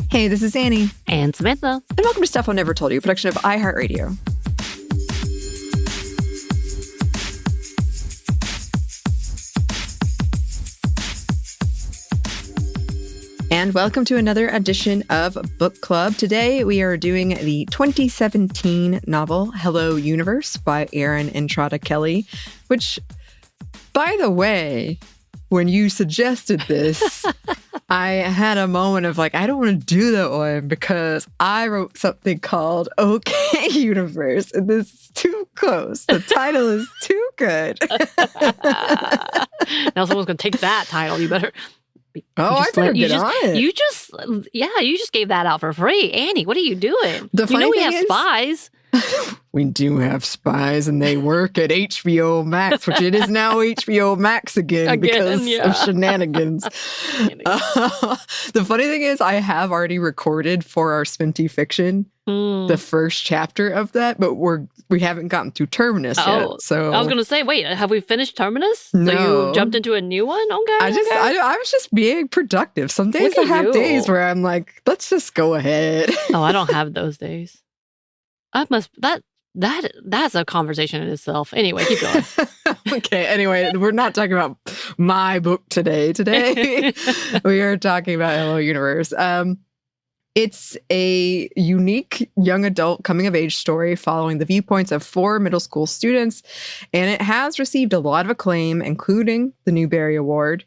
Hey, this is Anney. And Samantha. And welcome to Stuff I Never Told You, a production of iHeartRadio. And welcome to another edition of Book Club. Today we are doing the 2017 novel Hello Universe by Erin Entrada Kelly, which, by the way, when you suggested this, I had a moment of like, I don't want to do that one because I wrote something called OK Universe, and this is too close. The title is too good. Now someone's going to take that title. You better... I better get on it. You just gave that out for free. Anney, what are you doing? The funny we thing have spies. We do have spies, and they work at HBO Max, which it is now HBO Max again because of shenanigans. The funny thing is, I have already recorded for our Sminty Fiction the first chapter of that, but we haven't gotten to Terminus yet. So I was going to say, wait, have we finished Terminus? No. So you jumped into a new one? Okay. I was just being productive. Some days I have days where I'm like, let's just go ahead. Oh, I don't have those days. That's a conversation in itself. Anyway, keep going. Okay, anyway, we're not talking about my book today. Today, we are talking about Hello Universe. It's a unique young adult coming-of-age story following the viewpoints of 4 middle school students, and it has received a lot of acclaim, including the Newbery Award.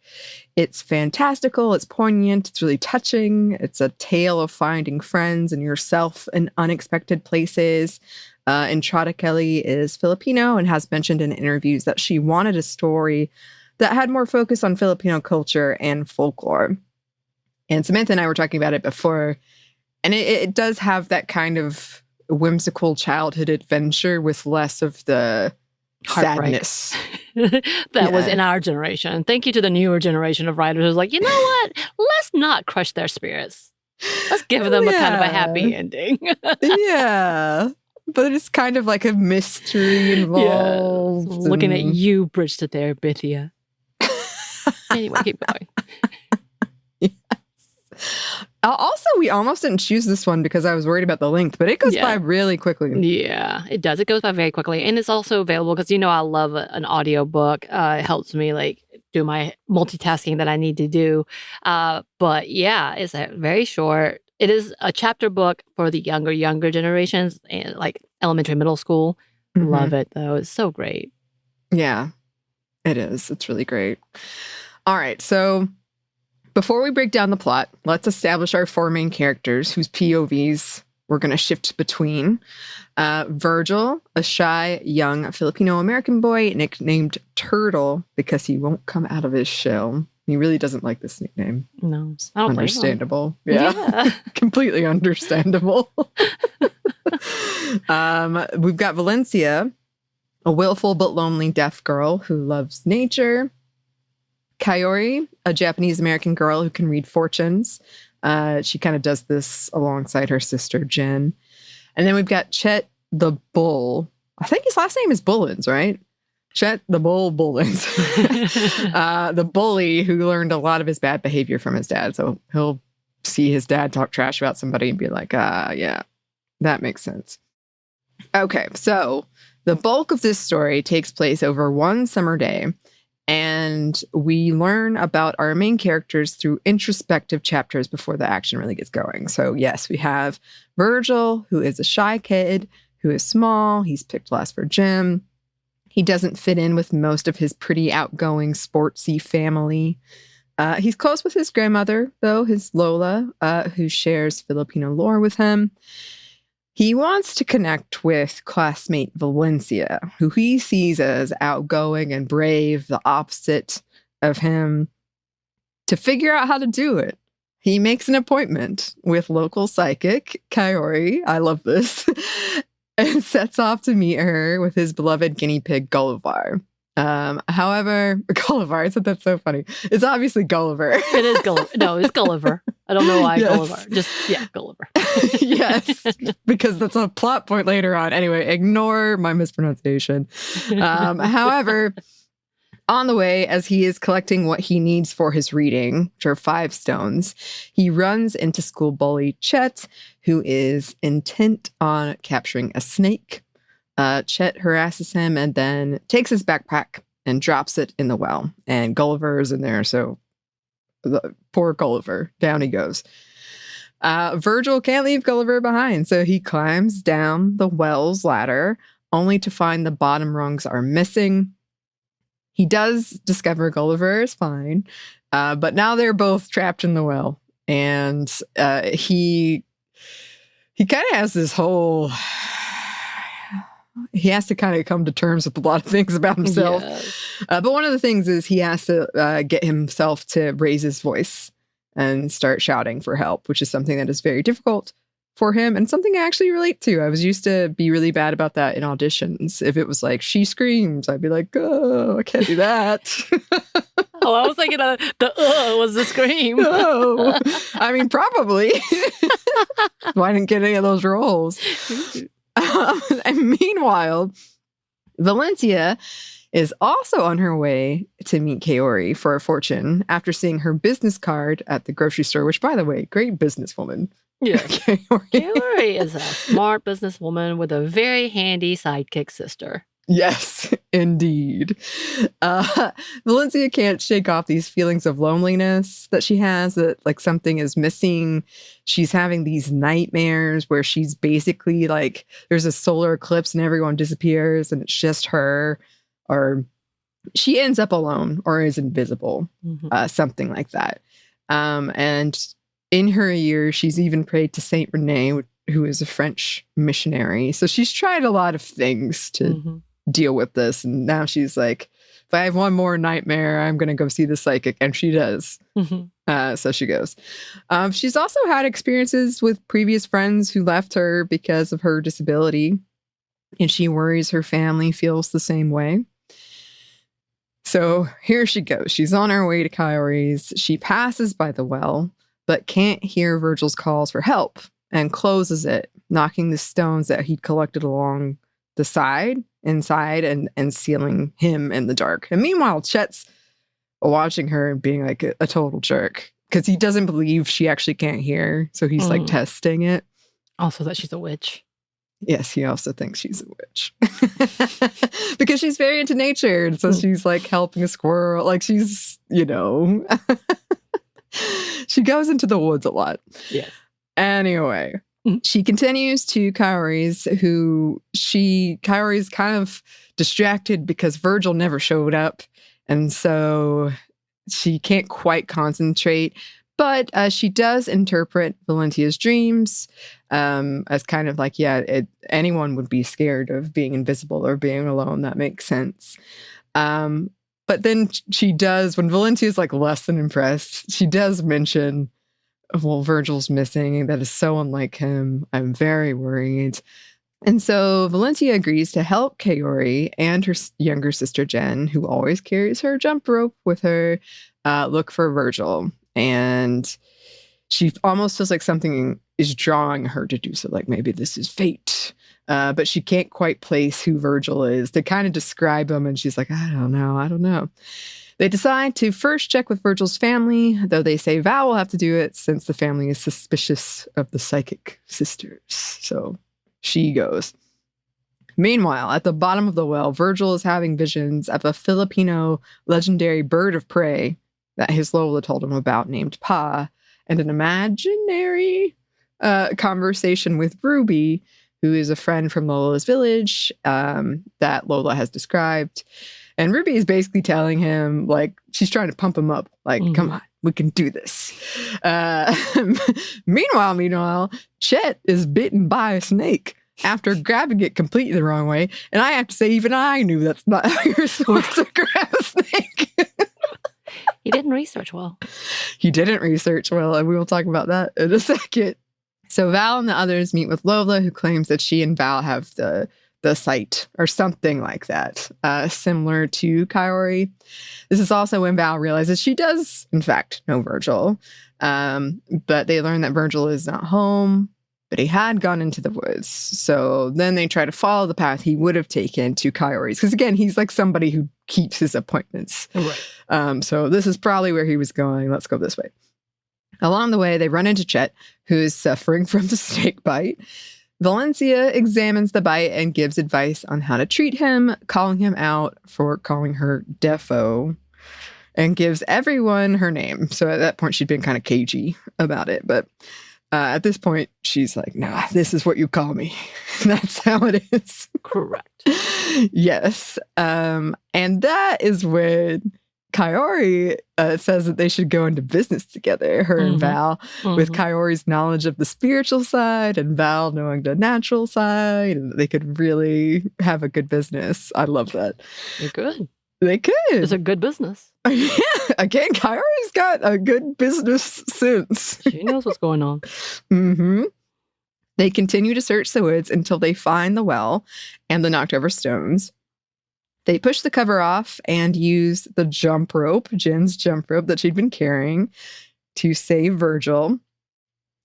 It's fantastical, it's poignant, it's really touching. It's a tale of finding friends and yourself in unexpected places. Entrada Kelly is Filipino and has mentioned in interviews that she wanted a story that had more focus on Filipino culture and folklore. And Samantha and I were talking about it before, and it does have that kind of whimsical childhood adventure with less of the heartbreak. Sadness. That was in our generation. Thank you to the newer generation of writers who's like, you know what? Let's not crush their spirits. Let's give them a kind of a happy ending. Yeah. But it's kind of like a mystery involved. Yeah. Looking at you, bridge to there, Bithia. Anyway, keep going. Yes. Also, we almost didn't choose this one because I was worried about the length, but it goes by really quickly. Yeah, it does. It goes by very quickly. And it's also available because, I love an audiobook. It helps me do my multitasking that I need to do. But yeah, it's very short. It is a chapter book for the younger generations, and like elementary, middle school. Mm-hmm. Love it, though. It's so great. Yeah, it is. It's really great. All right. So before we break down the plot, let's establish our 4 main characters whose POVs we're going to shift between. Virgil, a shy, young Filipino-American boy nicknamed Turtle because he won't come out of his shell. He really doesn't like this nickname. No, I don't understandable. Yeah. Completely understandable. We've got Valencia, a willful but lonely deaf girl who loves nature. Kaori, a Japanese-American girl who can read fortunes. She kind of does this alongside her sister, Jen. And then we've got Chet the Bull. I think his last name is Bullins, right? Chet the Bull Bullins. The bully who learned a lot of his bad behavior from his dad. So he'll see his dad talk trash about somebody and be like, yeah, that makes sense. Okay, so the bulk of this story takes place over one summer day, and we learn about our main characters through introspective chapters before the action really gets going. So yes, we have Virgil, who is a shy kid, who is small. He's picked last for gym. He doesn't fit in with most of his pretty outgoing, sportsy family. He's close with his grandmother, though, his Lola, who shares Filipino lore with him. He wants to connect with classmate Valencia, who he sees as outgoing and brave, the opposite of him. To figure out how to do it, he makes an appointment with local psychic, Kaori. I love this. And sets off to meet her with his beloved guinea pig, Gulliver. However, Gulliver, I said that's so funny. It's obviously Gulliver. It is Gulliver. No, it's Gulliver. I don't know why Gulliver. Gulliver. Yes, because that's a plot point later on. Anyway, ignore my mispronunciation. However, On the way, as he is collecting what he needs for his reading, which are 5 stones, he runs into school bully Chet, who is intent on capturing a snake. Chet harasses him and then takes his backpack and drops it in the well. And Gulliver is in there, so poor Gulliver, down he goes. Virgil can't leave Gulliver behind, so he climbs down the well's ladder, only to find the bottom rungs are missing. He does discover Gulliver is fine, but now they're both trapped in the well. And he kind of has this whole... He has to kind of come to terms with a lot of things about himself. Yes. But one of the things is he has to get himself to raise his voice and start shouting for help, which is something that is very difficult for him and something I actually relate to. I was used to be really bad about that in auditions. If it was like, she screams, I'd be like, oh, I can't do that. Oh, I was thinking the was the scream. Oh, I mean, probably. I didn't get any of those roles. And meanwhile, Valencia is also on her way to meet Kaori for a fortune after seeing her business card at the grocery store, which, by the way, great businesswoman. Yeah. Kaori is a smart businesswoman with a very handy sidekick sister. Yes, indeed. Valencia can't shake off these feelings of loneliness that she has, that like something is missing. She's having these nightmares where she's basically like, there's a solar eclipse and everyone disappears and it's just her, or she ends up alone or is invisible, something like that. And in her years, she's even prayed to Saint Rene, who is a French missionary. So she's tried a lot of things to deal with this. And now she's like, if I have one more nightmare, I'm going to go see the psychic. And she does. So she goes. She's also had experiences with previous friends who left her because of her disability. And she worries her family feels the same way. So here she goes. She's on her way to Kaori's. She passes by the well, but can't hear Virgil's calls for help and closes it, knocking the stones that he'd collected along the inside and sealing him in the dark. And meanwhile, Chet's watching her and being like a total jerk because he doesn't believe she actually can't hear. So he's like testing it. Also that she's a witch. Yes, he also thinks she's a witch because she's very into nature. And so she's like helping a squirrel. Like she's, she goes into the woods a lot. Yes. Anyway, she continues to Kaori's, Kaori's kind of distracted because Virgil never showed up. And so she can't quite concentrate. But she does interpret Valencia's dreams as kind of like, anyone would be scared of being invisible or being alone. That makes sense. But then she does, when Valencia's like less than impressed, she does mention, well, Virgil's missing. That is so unlike him. I'm very worried. And so Valencia agrees to help Kaori and her younger sister Jen, who always carries her jump rope with her, look for Virgil. And she almost feels like something is drawing her to do so, like maybe this is fate. But she can't quite place who Virgil is. They kind of describe him, and she's like, I don't know. They decide to first check with Virgil's family, though they say Val will have to do it since the family is suspicious of the psychic sisters. So she goes. Meanwhile, at the bottom of the well, Virgil is having visions of a Filipino legendary bird of prey that his Lola told him about named Pa, and an imaginary conversation with Ruby, who is a friend from Lola's village that Lola has described. And Ruby is basically telling him, like, she's trying to pump him up. Like, come on, we can do this. Meanwhile, Chet is bitten by a snake after grabbing it completely the wrong way. And I have to say, even I knew that's not how you're supposed to grab a snake. He didn't research well. He didn't research well, and we will talk about that in a second. So Val and the others meet with Lola, who claims that she and Val have the sight or something like that, similar to Kaori. This is also when Val realizes she does, in fact, know Virgil. But they learn that Virgil is not home, but he had gone into the woods. So then they try to follow the path he would have taken to Kaori's. Because again, he's like somebody who keeps his appointments. Right. So this is probably where he was going. Let's go this way. Along the way, they run into Chet, who is suffering from the snake bite. Valencia examines the bite and gives advice on how to treat him, calling him out for calling her defo, and gives everyone her name. So at that point, she'd been kind of cagey about it. But at this point, she's like, nah, this is what you call me. That's how it is. Correct. Yes. And that is when Kaori says that they should go into business together, her and Val, with Kaori's knowledge of the spiritual side and Val knowing the natural side, and they could really have a good business. I love that. They could. They could. It's a good business. Yeah. Again, Kaori's got a good business sense. She knows what's going on. They continue to search the woods until they find the well and the knocked over stones. They push the cover off and use the jump rope, Jen's jump rope that she'd been carrying, to save Virgil.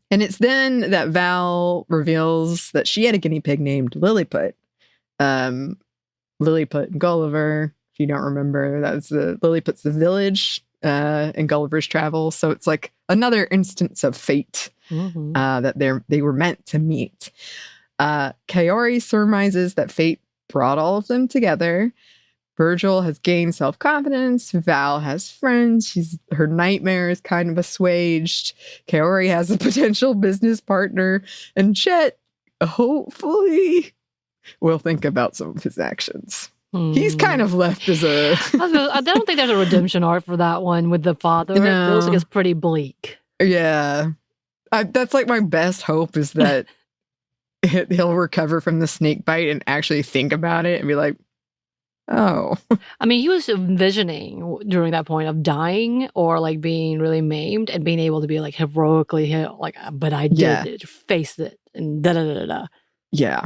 And it's then that Val reveals that she had a guinea pig named Lilliput. Lilliput and Gulliver, if you don't remember, that's Lilliput's the village in Gulliver's Travels. So it's like another instance of fate that they were meant to meet. Kaori surmises that fate brought all of them together. Virgil has gained self-confidence. Val has friends. Her nightmare is kind of assuaged. Kaori has a potential business partner. And Chet, hopefully, will think about some of his actions. He's kind of left as a... I don't think there's a redemption arc for that one with the father. No. It feels like it's pretty bleak. Yeah. That's like my best hope, is that he'll recover from the snake bite and actually think about it and be like, oh. I mean, he was envisioning during that point of dying or like being really maimed and being able to be like heroically like, but I did it, faced it, and da-da-da-da-da. Yeah.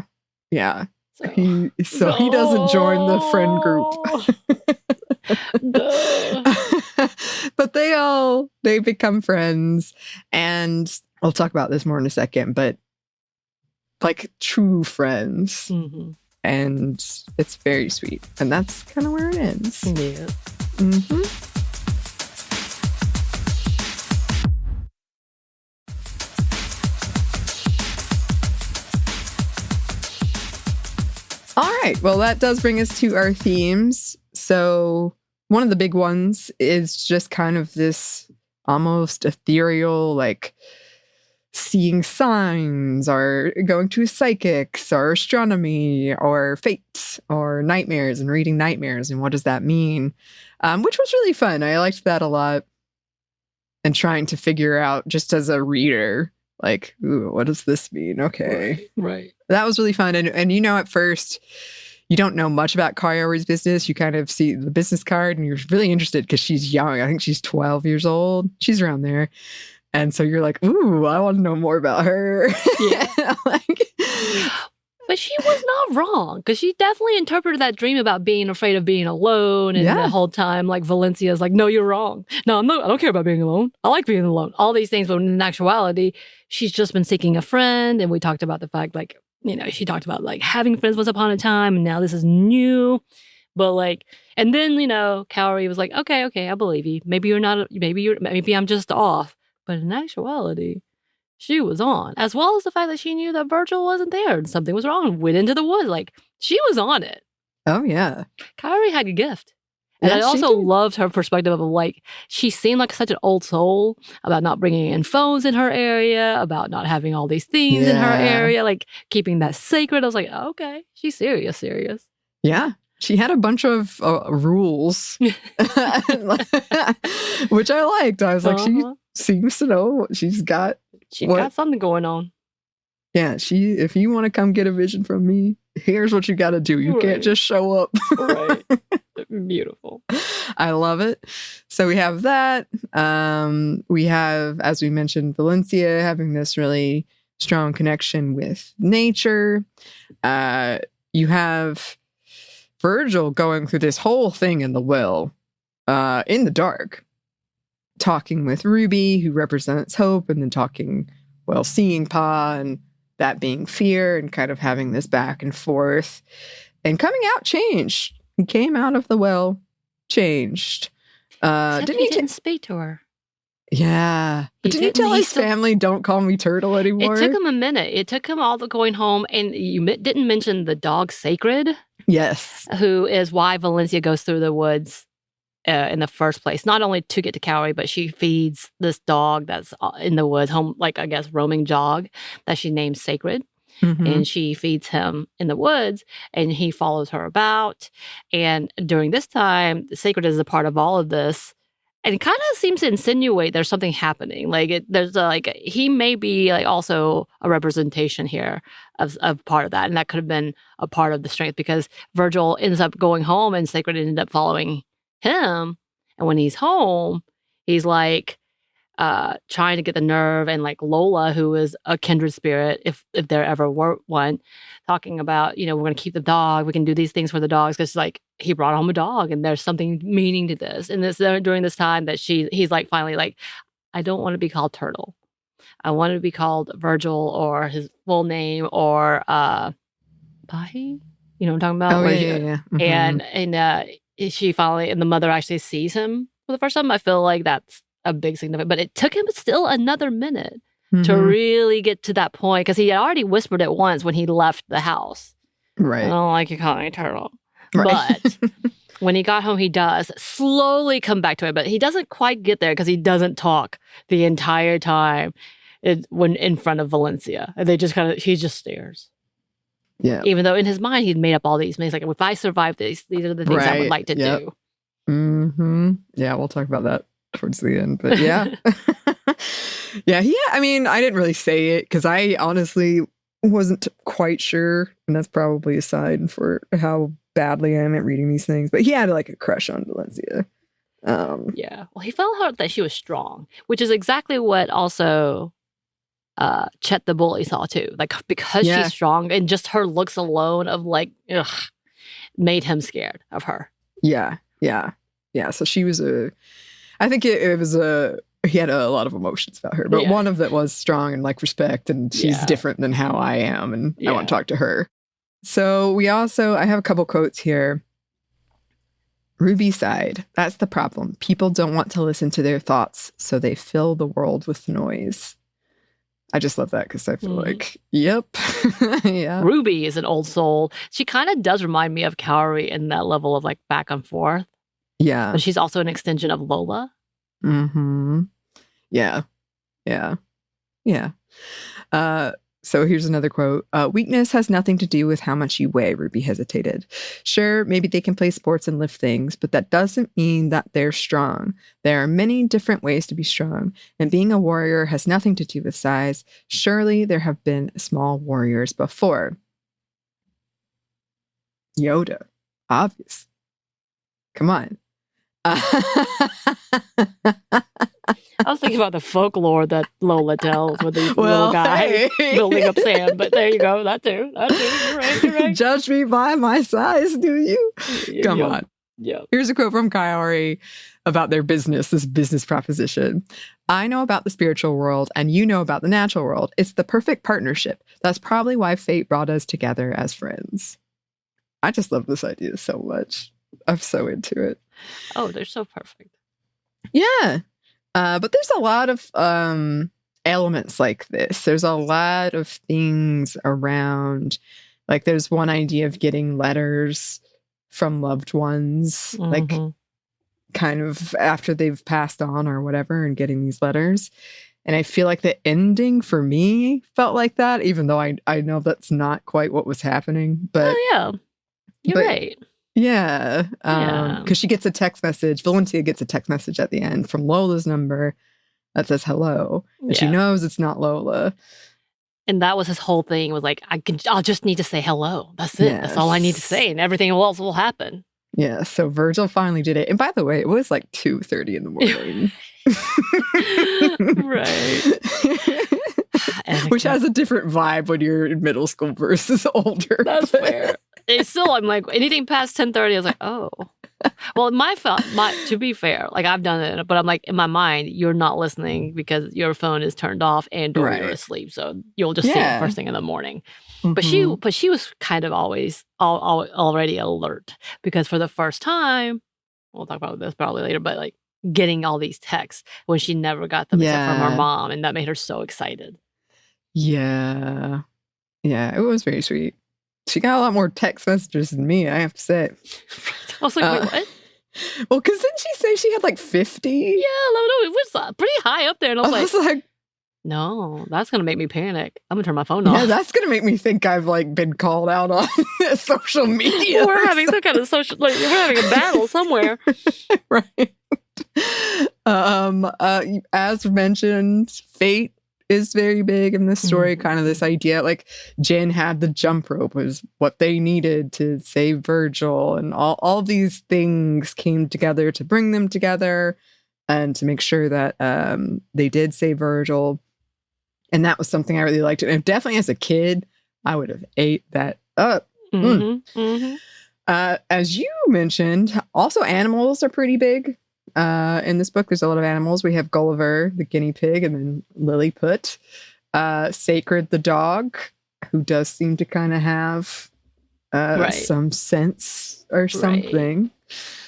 Yeah. He doesn't join the friend group. But they become friends, and I'll talk about this more in a second, but like true friends. And it's very sweet. And that's kind of where it ends. Yeah. All right. Well, that does bring us to our themes. So one of the big ones is just kind of this almost ethereal, like seeing signs or going to psychics or astronomy or fate or nightmares and reading nightmares. And what does that mean? Which was really fun. I liked that a lot. And trying to figure out just as a reader, like, ooh, what does this mean? Okay. Right. That was really fun. And you know, at first, you don't know much about Kaori's business. You kind of see the business card and you're really interested because she's young. I think she's 12 years old. She's around there. And so you're like, ooh, I want to know more about her. Yeah. But she was not wrong, because she definitely interpreted that dream about being afraid of being alone. And the whole time, like, Valencia's like, no, you're wrong. No, I don't care about being alone. I like being alone. All these things. But in actuality, she's just been seeking a friend. And we talked about the fact, like, you know, she talked about like having friends once upon a time. And now this is new. But like, and then, you know, Kaori was like, okay, I believe you. Maybe I'm just off. But in actuality, she was on. As well as the fact that she knew that Virgil wasn't there and something was wrong and went into the woods. Like, she was on it. Oh, yeah. Kaori had a gift. And I also loved her perspective of, like, she seemed like such an old soul about not bringing in phones in her area, about not having all these things in her area, like, keeping that sacred. I was like, oh, okay, she's serious. Yeah. She had a bunch of rules, which I liked. I was like, she seems to know what she's got. Got something going on. Yeah, if you want to come get a vision from me, here's what you got to do. You can't just show up. Right. Beautiful. I love it. So we have that. We have, as we mentioned, Valencia having this really strong connection with nature. You have Virgil going through this whole thing in the well, in the dark, talking with Ruby, who represents hope, and then seeing Pa, and that being fear, and kind of having this back and forth, and coming out changed. He came out of the well changed. Except he didn't speak to her. Yeah. But didn't he tell his family, don't call me Turtle anymore? It took him a minute. It took him all the going home. And you didn't mention the dog Sacred. Yes. Who is why Valencia goes through the woods in the first place. Not only to get to Cowrie, but she feeds this dog that's in the woods, home, like, I guess, roaming dog that she names Sacred. Mm-hmm. And she feeds him in the woods, and he follows her about. And during this time, Sacred is a part of all of this. And it kind of seems to insinuate there's something happening. Like he may be like also a representation here of part of that, and that could have been a part of the strength because Virgil ends up going home and Sacred ended up following him. And when he's home, he's like trying to get the nerve, and like Lola, who is a kindred spirit, if there ever were one, talking about, we're going to keep the dog. We can do these things for the dogs because like he brought home a dog, and there's something meaning to this. And this during this time that he's like finally like, I don't want to be called Turtle. I want to be called Virgil or his full name or Bahi. You know what I'm talking about? Oh, yeah. Mm-hmm. And she finally, and the mother actually sees him for the first time. I feel like that's a big significant, but it took him still another minute to really get to that point because he had already whispered it once when he left the house. Right. I don't like you calling me Turtle. Right. But when he got home, he does slowly come back to it, but he doesn't quite get there because he doesn't talk the entire time when in front of Valencia. And he just stares. Yeah. Even though in his mind, he'd made up all these things. Like, if I survive these are the things I would like to do. Mm-hmm. Yeah, we'll talk about that towards the end, but yeah. yeah, I mean, I didn't really say it because I honestly wasn't quite sure, and that's probably a sign for how badly I am at reading these things, but he had like a crush on Valencia. Yeah, well, he felt her that she was strong, which is exactly what also Chet the bully saw too, like because she's strong, and just her looks alone of like, made him scared of her. Yeah. So she was I think it was he had a lot of emotions about her, but one of it was strong and like respect, and she's different than how I am, and I want to talk to her. So I have a couple quotes here. Ruby sighed. That's the problem. People don't want to listen to their thoughts, so they fill the world with noise. I just love that because I feel like, yep. yeah. Ruby is an old soul. She kind of does remind me of Cowrie in that level of like back and forth. Yeah. But she's also an extension of Lola. Mm-hmm. Yeah. So here's another quote. Weakness has nothing to do with how much you weigh, Ruby hesitated. Sure, maybe they can play sports and lift things, but that doesn't mean that they're strong. There are many different ways to be strong, and being a warrior has nothing to do with size. Surely there have been small warriors before. Yoda. Obvious. Come on. I was thinking about the folklore that Lola tells with these little guys building up sand, but there you go. That too. You're right. Judge me by my size, do you? Come on. Yeah. Here's a quote from Cowrie about their business, this business proposition. I know about the spiritual world and you know about the natural world. It's the perfect partnership. That's probably why fate brought us together as friends. I just love this idea so much. I'm so into it. Oh, they're so perfect. Yeah. But there's a lot of elements like this. There's a lot of things around. Like there's one idea of getting letters from loved ones, like kind of after they've passed on or whatever, and getting these letters. And I feel like the ending for me felt like that, even though I know that's not quite what was happening. But you're right. Yeah. Because she gets a text message. Valencia gets a text message at the end from Lola's number that says hello. And she knows it's not Lola. And that was his whole thing, was like, I'll just need to say hello. That's it. Yes. That's all I need to say. And everything else will happen. Yeah. So Virgil finally did it. And by the way, it was like 2:30 in the morning. Right. Which has a different vibe when you're in middle school versus older. That's fair. It's still, I'm like, anything past 10:30, I was like, oh. Well, to be fair, like I've done it, but I'm like, in my mind, you're not listening because your phone is turned off and or you're asleep. So you'll just see it first thing in the morning. Mm-hmm. But she was kind of always already alert, because for the first time, we'll talk about this probably later, but like getting all these texts when she never got them except from her Yeah. mom, and that made her so excited. Yeah. Yeah, it was very sweet. She got a lot more text messages than me, I have to say. I was like, wait, what? Well, because didn't she say she had like 50? Yeah, no, it was pretty high up there. And I was like, no, that's going to make me panic. I'm going to turn my phone off. Yeah, that's going to make me think I've like been called out on social media. We're having some kind of social, like, we're having a battle somewhere. Right. As mentioned, fate is very big in this story. Kind of this idea, like Jen had the jump rope was what they needed to save Virgil, and all these things came together to bring them together and to make sure that they did save Virgil. And that was something I really liked. And definitely as a kid, I would have ate that up. As you mentioned, also animals are pretty big. In this book, there's a lot of animals. We have Gulliver, the guinea pig, and then Lilliput. Sacred, the dog, who does seem to kind of have some sense or something. Right.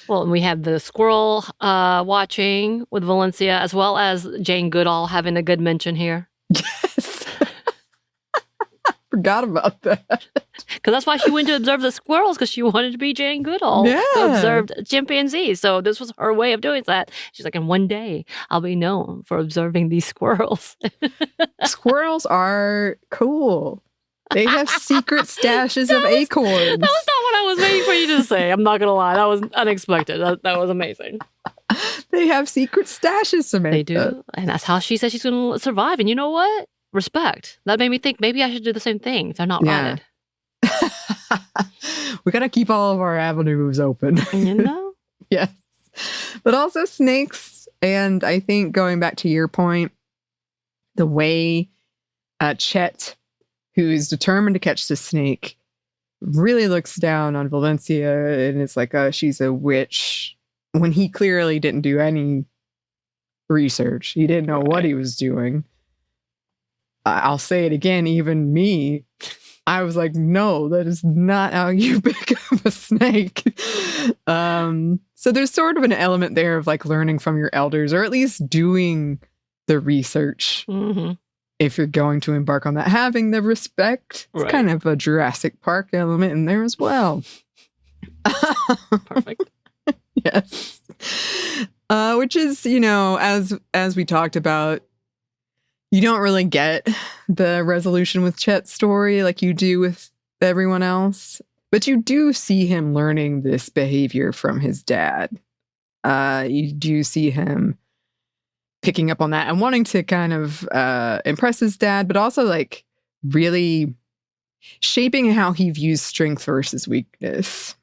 Well, and we have the squirrel watching with Valencia, as well as Jane Goodall having a good mention here. Yes. Forgot about that. Because that's why she went to observe the squirrels, because she wanted to be Jane Goodall, who observed chimpanzees. So this was her way of doing that. She's like, and one day I'll be known for observing these squirrels. Squirrels are cool. They have secret stashes of acorns. That was not what I was waiting for you to say. I'm not going to lie. That was unexpected. That was amazing. They have secret stashes, Samantha. They do. And that's how she says she's going to survive. And you know what? Respect. That made me think maybe I should do the same thing if they're not rotted. We got to keep all of our avenues open. You know? Yes. But also snakes. And I think going back to your point, the way Chet, who's determined to catch the snake, really looks down on Valencia and it's like, she's a witch, when he clearly didn't do any research. He didn't know what he was doing. I'll say it again, even me, I was like, no, that is not how you pick up a snake. So there's sort of an element there of like learning from your elders, or at least doing the research. If you're going to embark on that, having the respect. It's kind of a Jurassic Park element in there as well. Perfect. Yes. Which is, as we talked about, you don't really get the resolution with Chet's story like you do with everyone else. But you do see him learning this behavior from his dad. You do see him picking up on that and wanting to kind of impress his dad, but also like really shaping how he views strength versus weakness.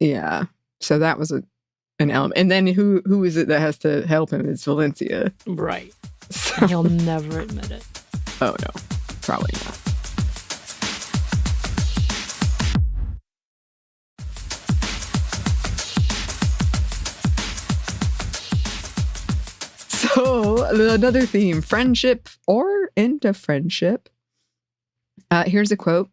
Yeah. So that was an element. And then who is it that has to help him? It's Valencia. Right. So, he'll never admit it. Oh, no. Probably not. So, another theme, friendship or into friendship. Here's a quote.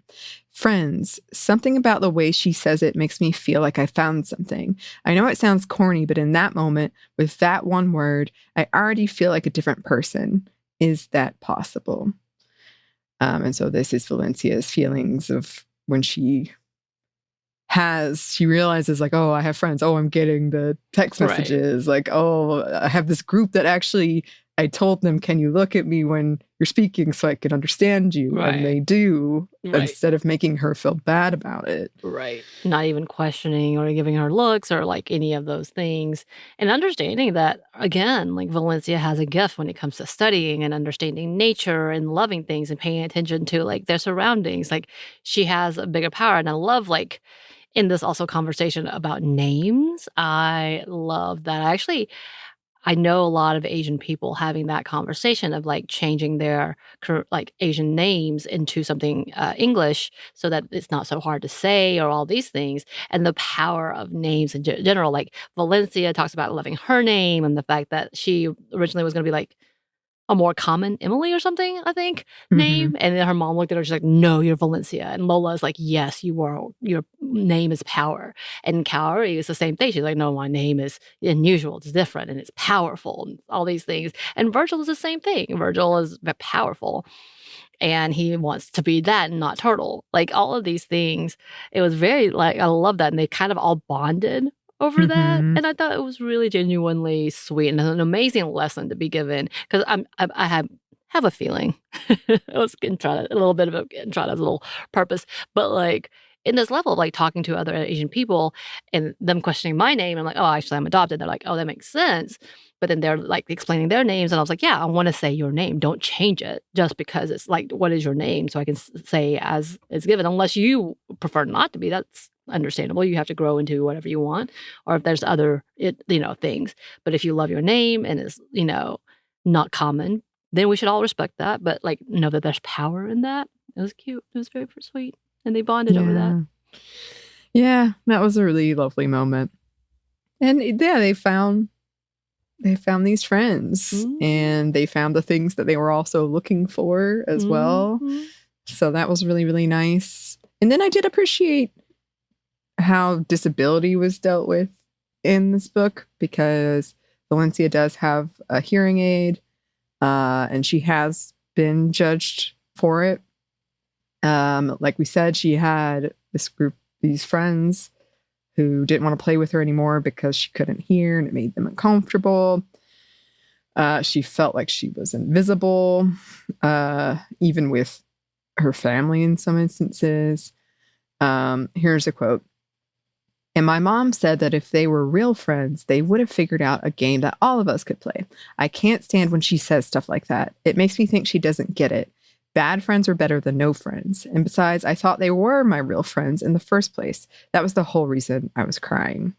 Friends, something about the way she says it makes me feel like I found something. I know it sounds corny, but in that moment, with that one word, I already feel like a different person. Is that possible? And so this is Valencia's feelings of when she realizes like, oh, I have friends. Oh, I'm getting the text messages. Like, oh, I have this group that actually, I told them, can you look at me when you're speaking so I can understand you? And they do, instead of making her feel bad about it. Right. Not even questioning or giving her looks or like any of those things. And understanding that, again, like Valencia has a gift when it comes to studying and understanding nature and loving things and paying attention to like their surroundings. Like she has a bigger power. And I love like in this also conversation about names. I love that. I know a lot of Asian people having that conversation of like changing their like Asian names into something English so that it's not so hard to say or all these things, and the power of names in general. Like Valencia talks about loving her name and the fact that she originally was going to be like a more common Emily or something, I think, Mhm. name. And then her mom looked at her, she's like, no, you're Valencia. And Lola's like, yes, you are. Your name is power. And Kaori is the same thing. She's like, no, my name is unusual. It's different and it's powerful and all these things. And Virgil is the same thing. Virgil is powerful. And he wants to be that and not Turtle. Like all of these things. It was very like, I love that. And they kind of all bonded over that. Mhm. And I thought it was really genuinely sweet and an amazing lesson to be given. Because I have a feeling. I was Entrada, a little bit of Entrada's little purpose. But like in this level of like talking to other Asian people and them questioning my name, I'm like, oh, actually I'm adopted. They're like, oh, that makes sense. But then they're like explaining their names. And I was like, yeah, I want to say your name. Don't change it just because it's like, what is your name? So I can say as it's given, unless you prefer not to be. That's understandable. You have to grow into whatever you want. Or if there's other, things. But if you love your name and it's, not common, then we should all respect that. But like, know that there's power in that. It was cute. It was very sweet. And they bonded over that. Yeah, that was a really lovely moment. And yeah, they found these friends and they found the things that they were also looking for as well. So that was really, really nice. And then I did appreciate how disability was dealt with in this book, because Valencia does have a hearing aid, and she has been judged for it. Like we said, she had these friends who didn't want to play with her anymore because she couldn't hear and it made them uncomfortable. She felt like she was invisible, even with her family in some instances. Here's a quote. And my mom said that if they were real friends, they would have figured out a game that all of us could play. I can't stand when she says stuff like that. It makes me think she doesn't get it. Bad friends are better than no friends. And besides, I thought they were my real friends in the first place. That was the whole reason I was crying.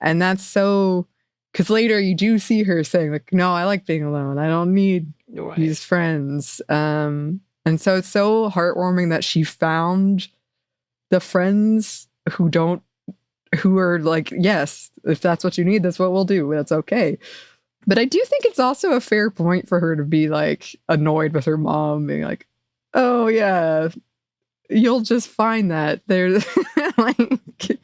And that's so, because later you do see her saying, like, no, I like being alone. I don't need these friends. And so it's so heartwarming that she found the friends who are like, yes, if that's what you need, that's what we'll do. That's okay. But I do think it's also a fair point for her to be like annoyed with her mom, being like, oh yeah, you'll just find that there's like,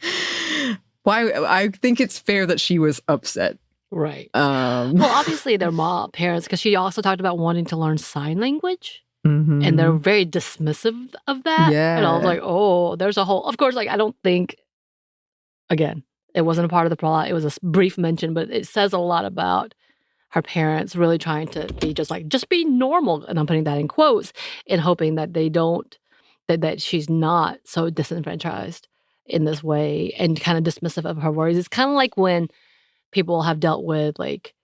why? I think it's fair that she was upset. Right. Well, obviously they're parents, because she also talked about wanting to learn sign language. And they're very dismissive of that. Yeah. And I was like, oh, there's a whole, of course, like, I don't think, again, it wasn't a part of the plot. It was a brief mention, but it says a lot about her parents really trying to be just be normal. And I'm putting that in quotes, and hoping that they don't, that she's not so disenfranchised in this way and kind of dismissive of her worries. It's kind of like when people have dealt with like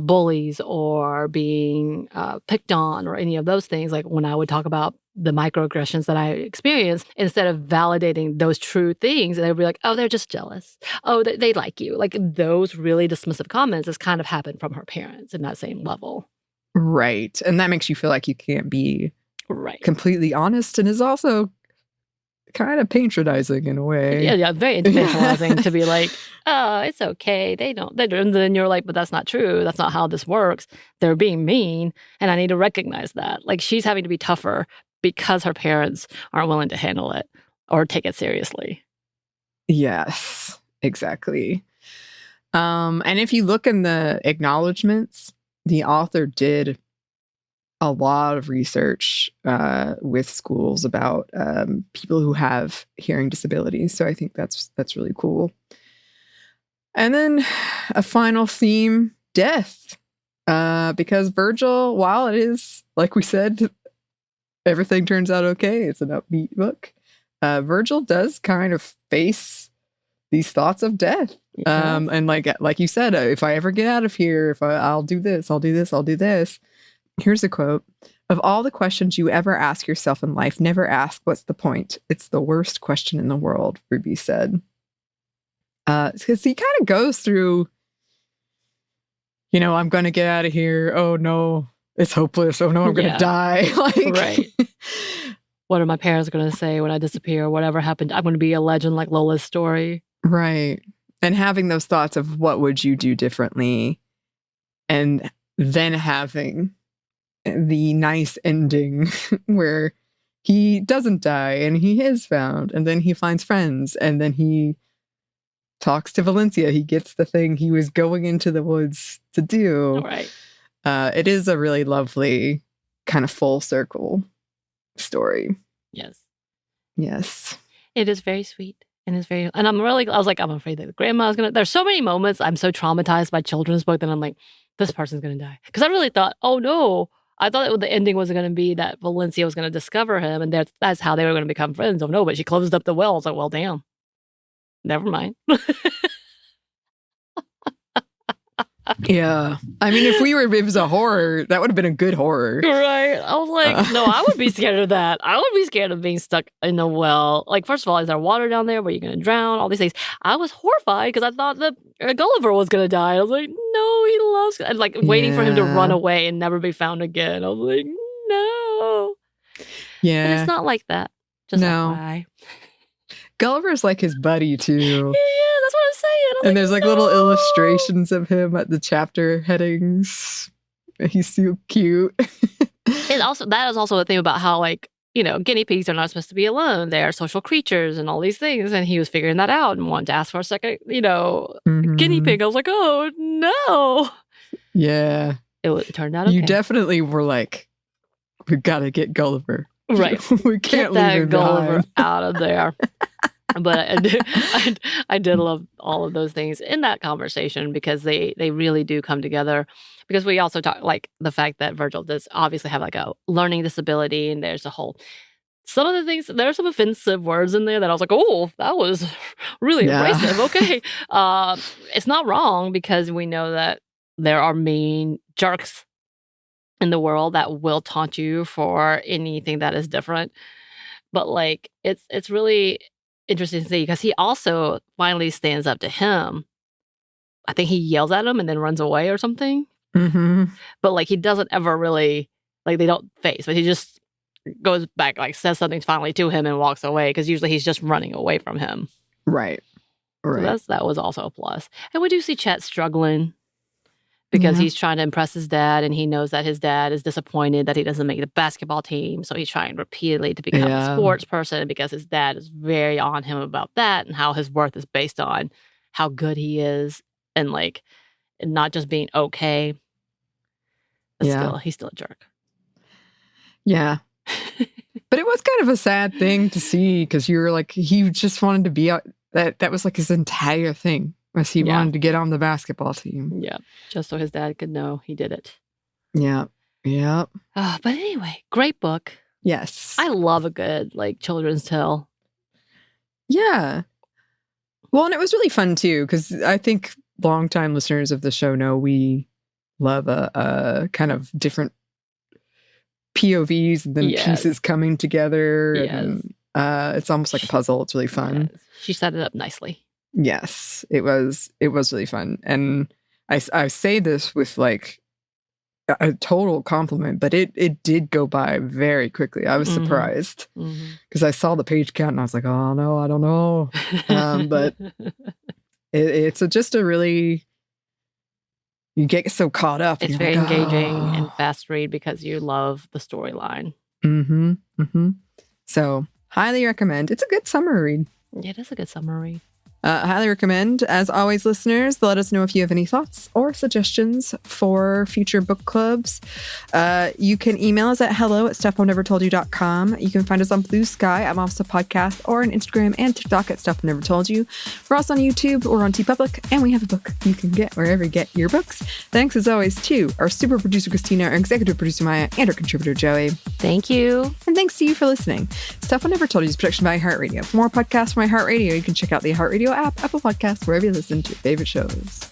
bullies or being picked on or any of those things. Like when I would talk about the microaggressions that I experienced, instead of validating those true things, they would be like, oh, they're just jealous. Oh, they like you. Like those really dismissive comments has kind of happened from her parents in that same level. Right. And that makes you feel like you can't be completely honest, and is also kind of patronizing in a way. Yeah, very patronizing to be like, oh, it's okay. They don't. And then you're like, but that's not true. That's not how this works. They're being mean, and I need to recognize that. Like she's having to be tougher because her parents aren't willing to handle it or take it seriously. Yes, exactly. And if you look in the acknowledgments, the author did a lot of research with schools about people who have hearing disabilities. So I think that's really cool. And then a final theme, death. Because Virgil, while it is, like we said, everything turns out okay, it's an upbeat book, Virgil does kind of face these thoughts of death. Yes. And like you said, if I ever get out of here, I'll do this, I'll do this, I'll do this. Here's a quote. Of all the questions you ever ask yourself in life, never ask what's the point. It's the worst question in the world, Ruby said. Because he kind of goes through, I'm going to get out of here. Oh no, it's hopeless. Oh no, I'm going to die. Right. What are my parents going to say when I disappear? Whatever happened, I'm going to be a legend like Lola's story. Right. And having those thoughts of what would you do differently, and then having the nice ending where he doesn't die and he is found, and then he finds friends, and then he talks to Valencia. He gets the thing he was going into the woods to do. Right. It is a really lovely kind of full circle story. Yes. Yes. It is very sweet. And it's very, and I was like, I'm afraid that the grandma's gonna, there's so many moments I'm so traumatized by children's book that I'm like, this person's gonna die. Because I really thought, oh no, I thought the ending was gonna be that Valencia was gonna discover him and that's how they were gonna become friends. Oh no, but she closed up the well. I was like, well, damn. Never mind. Yeah. I mean, if it was a horror, that would have been a good horror. Right. I was like, no, I would be scared of that. I would be scared of being stuck in the well. Like, first of all, is there water down there? Were you going to drown? All these things. I was horrified because I thought that Gulliver was going to die. I was like, no, he loves... And like waiting for him to run away and never be found again. I was like, no. Yeah. And it's not like that. Just no. FYI. Gulliver's like his buddy too. Yeah, that's what I'm saying. And there's like little illustrations of him at the chapter headings. He's so cute. And also, that is also a thing about how, like, you know, guinea pigs are not supposed to be alone. They are social creatures and all these things. And he was figuring that out and wanted to ask for a second, you know, guinea pig. I was like, oh no. Yeah. It turned out okay. You definitely were like, we've got to get Gulliver. Right. We can't get that leave him Gulliver behind. out of there. But I did love all of those things in that conversation because they really do come together. Because we also talk like the fact that Virgil does obviously have like a learning disability, and there's a whole some of the things. There are some offensive words in there that I was like, oh, that was really abrasive. Okay, it's not wrong because we know that there are mean jerks in the world that will taunt you for anything that is different. But like it's really interesting to see because he also finally stands up to him. I think he yells at him and then runs away or something. Mm-hmm. But like he doesn't ever really like they don't face, but he just goes back, like says something finally to him and walks away because usually he's just running away from him. Right. So that was also a plus. And we do see Chet struggling because he's trying to impress his dad, and he knows that his dad is disappointed that he doesn't make the basketball team. So he's trying repeatedly to become a sports person because his dad is very on him about that and how his worth is based on how good he is and like not just being okay. But he's still a jerk. Yeah. But it was kind of a sad thing to see because you were like, he just wanted to be out. That was like his entire thing. Was he wanted to get on the basketball team. Yeah. Just so his dad could know he did it. Yeah. Yeah. But anyway, great book. Yes. I love a good like children's tale. Yeah. Well, and it was really fun too, because I think longtime listeners of the show know we love a kind of different POVs and then pieces coming together. Yes. And, it's almost like a puzzle. It's really fun. Yes. She set it up nicely. Yes, it was really fun. And I say this with like a total compliment, but it did go by very quickly. I was surprised because I saw the page count and I was like, oh no, I don't know. But it's just a really, you get so caught up. It's very engaging and fast read because you love the storyline. So highly recommend. It's a good summer read. It is a good summer read. Highly recommend. As always, listeners, let us know if you have any thoughts or suggestions for future book clubs. You can email us at hello@stuffmonevertoldyou.com. You can find us on Blue Sky at Mofsa Podcast or on Instagram and TikTok at Stuff Never Told You. We're also on YouTube or on TeePublic, and we have a book you can get wherever you get your books. Thanks as always to our super producer Christina, our executive producer Maya, and our contributor Joey. Thank you. And thanks to you for listening. Stuff I Never Told You is a production by iHeartRadio. For more podcasts from iHeartRadio, you can check out the iHeartRadio app, Apple Podcasts, wherever you listen to your favorite shows.